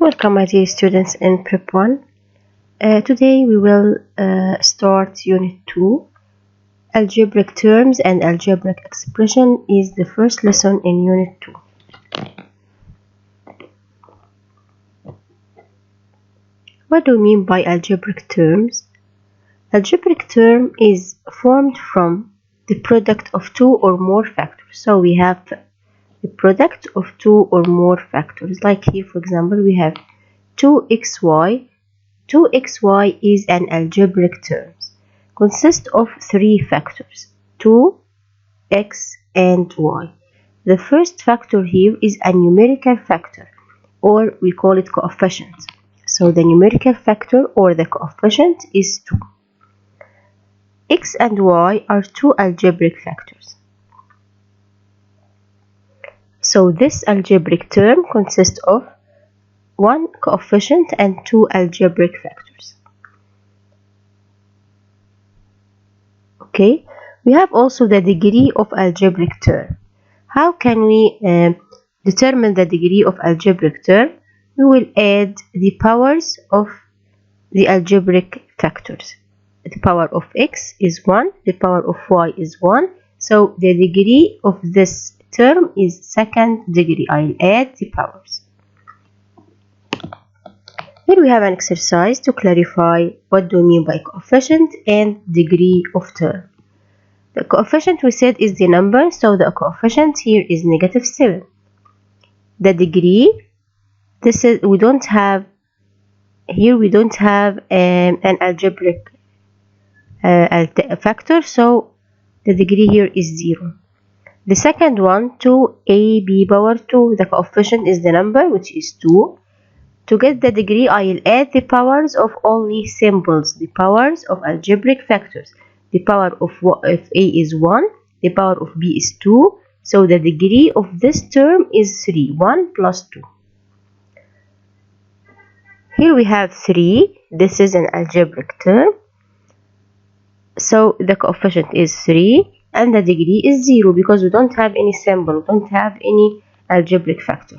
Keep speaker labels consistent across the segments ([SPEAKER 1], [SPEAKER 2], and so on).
[SPEAKER 1] Welcome, my dear students in Prep 1. Today we will start Unit 2. Algebraic terms and algebraic expression is the first lesson in Unit 2. What do we mean by algebraic terms? Algebraic term is formed from the product of two or more factors. So we have the product of two or more factors. Like here, for example, we have 2xy. 2xy is an algebraic term. Consists of three factors, 2, x, and y. The first factor here is a numerical factor, or we call it coefficient. So the numerical factor or the coefficient is 2. X and y are two algebraic factors. So this algebraic term consists of one coefficient and two algebraic factors. Okay, we have also the degree of algebraic term. How can we determine the degree of algebraic term? We will add the powers of the algebraic factors. The power of x is 1, the power of y is 1. So the degree of this term is second degree. I'll add the powers. Here we have an exercise to clarify what do we mean by coefficient and degree of term. The coefficient we said is the number, so the coefficient here is -7. The degree, this is we don't have an algebraic factor, so the degree here is 0. The second one, 2ab power 2, the coefficient is the number, which is 2. To get the degree, I'll add the powers of only symbols, the powers of algebraic factors. The power of a is 1, the power of b is 2, so the degree of this term is 3, 1 plus 2. Here we have 3, this is an algebraic term, so the coefficient is 3 and the degree is 0 because we don't have any symbol, we don't have any algebraic factor.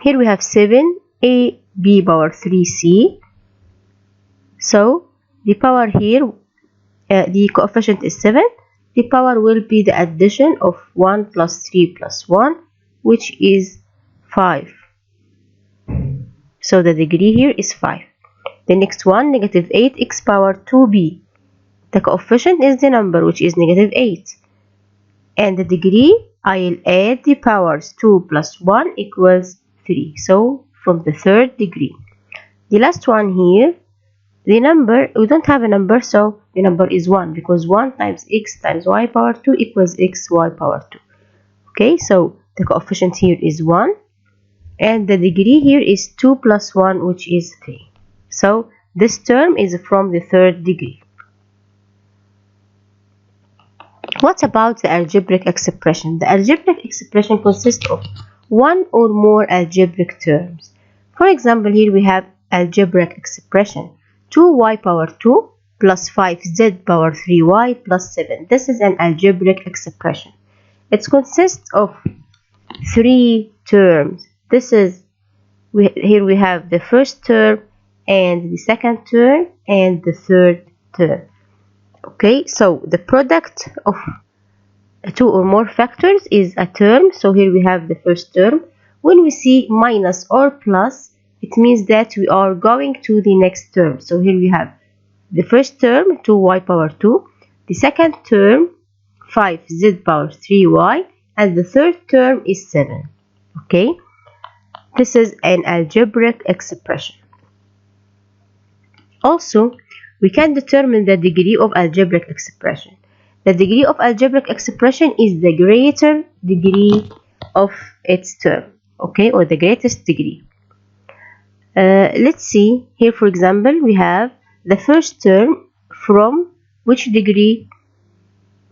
[SPEAKER 1] Here we have 7ab power 3c, so the power here, the coefficient is 7, the power will be the addition of 1 plus 3 plus 1, which is 5. So the degree here is 5. The next one, -8x power 2b. The coefficient is the number, which is -8. And the degree, I'll add the powers. 2 plus 1 equals 3. So from the third degree. The last one here, the number, we don't have a number, so the number is 1 because 1 times x times y power 2 equals xy power 2. Okay, so the coefficient here is 1 and the degree here is 2 plus 1, which is 3. So this term is from the third degree. What about the algebraic expression? The algebraic expression consists of one or more algebraic terms. For example, here we have algebraic expression 2y power 2 plus 5z power 3y plus 7. This is an algebraic expression. It consists of three terms. Here we have the first term and the second term and the third term. Okay, so the product of two or more factors is a term. So here we have the first term. When we see minus or plus, it means that we are going to the next term. So here we have the first term, 2y power 2, the second term, 5z power 3y, and the third term is 7. Okay, this is an algebraic expression. Also, we can determine the degree of algebraic expression. The degree of algebraic expression is the greater degree of its term, okay, or the greatest degree. Let's see here, for example, we have the first term from which degree?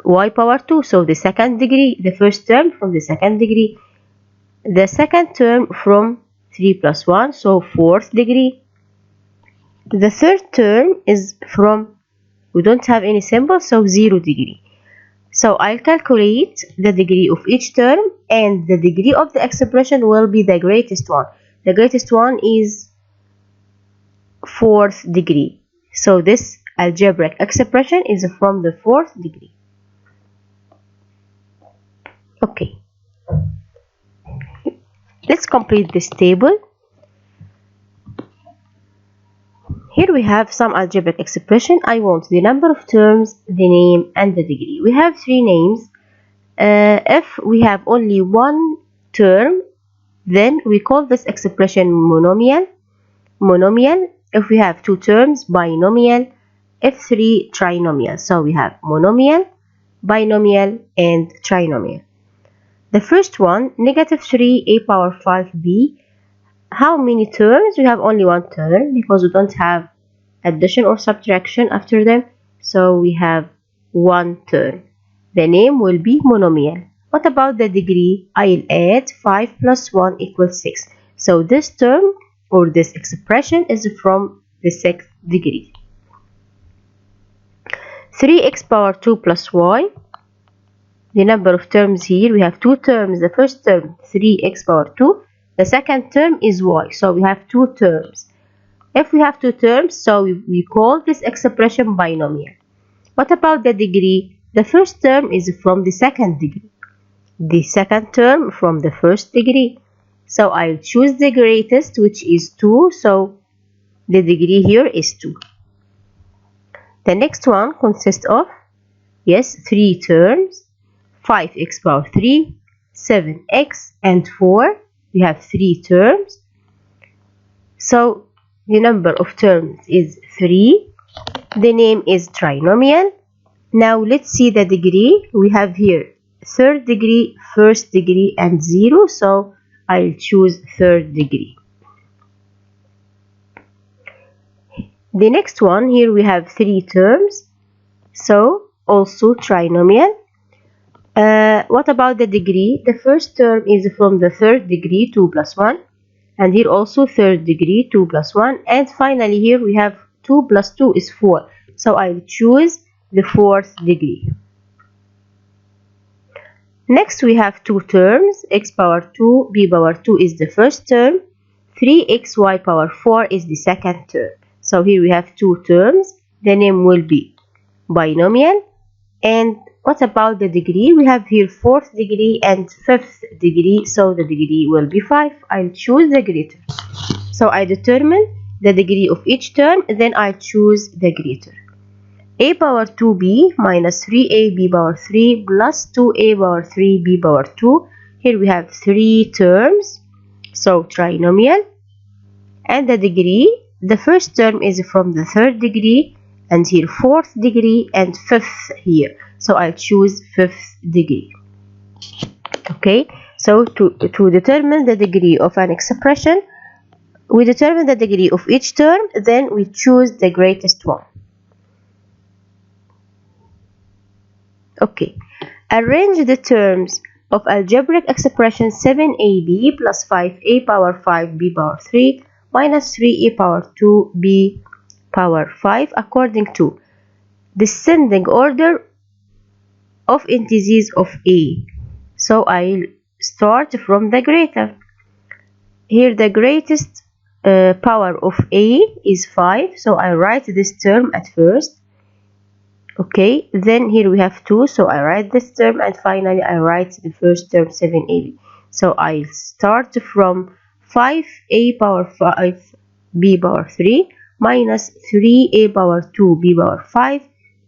[SPEAKER 1] Y power 2, so the second degree. The first term from the second degree. The second term from 3 plus 1, so fourth degree. The third term is from, we don't have any symbol, so 0 degree. So I'll calculate the degree of each term and the degree of the expression will be the greatest one. the greatest one is fourth degree. So this algebraic expression is from the fourth degree. Okay, let's complete this table. Here we have some algebraic expression. I want the number of terms, the name, and the degree. We have three names. If we have only one term, then we call this expression monomial. If we have two terms, binomial. If three, trinomial. So we have monomial, binomial, and trinomial. The first one, negative 3a power 5b. How many terms? We have only one term because we don't have addition or subtraction after them. So we have one term. The name will be monomial. What about the degree? I'll add 5 plus 1 equals 6. So this term or this expression is from the sixth degree. 3x power 2 plus y. The number of terms here, we have two terms. The first term 3x power 2. The second term is y. So we have two terms. If we have two terms, so we call this expression binomial. What about the degree? The first term is from the second degree. The second term from the first degree. So I'll choose the greatest, which is 2. So the degree here is 2. The next one consists of, yes, 3 terms. 5x power 3, 7x, and 4. We have 3 terms. So the number of terms is 3. The name is trinomial. Now let's see the degree. We have here third degree, first degree, and 0. So I'll choose third degree. The next one, here we have 3 terms. So also trinomial. What about the degree? The first term is from the third degree, 2 plus 1. And here also third degree, 2 plus 1. And finally here we have 2 plus 2 is 4. So I'll choose the fourth degree. Next we have two terms. X power 2, b power 2 is the first term. 3xy power 4 is the second term. So here we have two terms. The name will be binomial. And what about the degree? We have here fourth degree and fifth degree. So the degree will be 5. I'll choose the greater. So I determine the degree of each term. Then I choose the greater. A power 2b minus 3ab power 3 plus 2a power 3b power 2. Here we have 3 terms. So trinomial. And the degree, the first term is from the third degree. And here fourth degree and fifth here. So I'll choose fifth degree. Okay, so to determine the degree of an expression, we determine the degree of each term, then we choose the greatest one. Okay, arrange the terms of algebraic expression 7ab plus 5a power 5b power 3 minus 3a power 2b power 5 according to descending order of indices of a. So I'll start from the greater. Here the greatest power of a is 5. So I write this term at first. Okay, then here we have 2. So I write this term and finally I write the first term 7ab. So I'll start from 5a power 5 b power 3 minus 3a power 2 b power 5,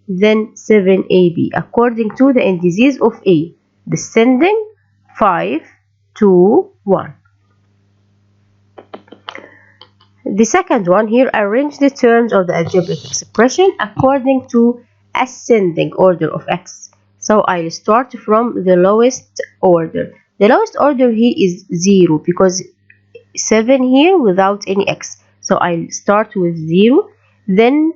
[SPEAKER 1] then 7ab according to the indices of a, descending 5, 2, 1. The second one, here arrange the terms of the algebraic expression according to ascending order of x. So I'll start from the lowest order. The lowest order here is 0 because 7 here without any x. So I'll start with 0, then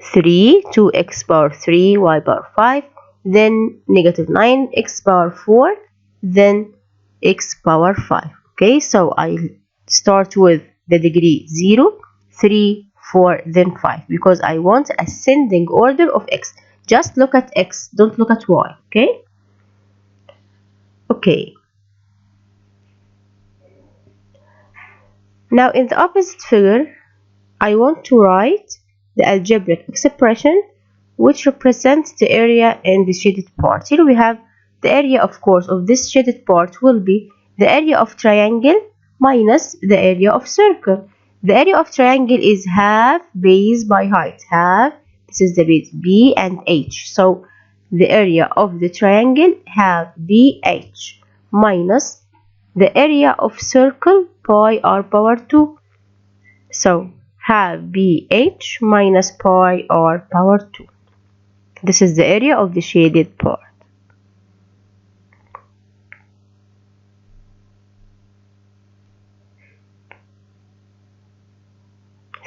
[SPEAKER 1] 3, 2x power 3, y power 5, then negative 9, x power 4, then x power 5. Okay, so I'll start with the degree 0, 3, 4, then 5 because I want ascending order of x. Just look at x, don't look at y. Okay? Okay. Now in the opposite figure, I want to write the algebraic expression which represents the area in the shaded part. Here we have the area, of course, of this shaded part will be the area of triangle minus the area of circle. The area of triangle is half base by height. Half, this is the base, B and H. So the area of the triangle half BH minus the area of circle pi r power 2. So half BH minus pi r power 2. This is the area of the shaded part.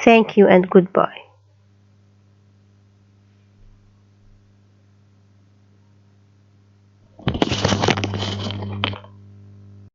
[SPEAKER 1] Thank you and goodbye.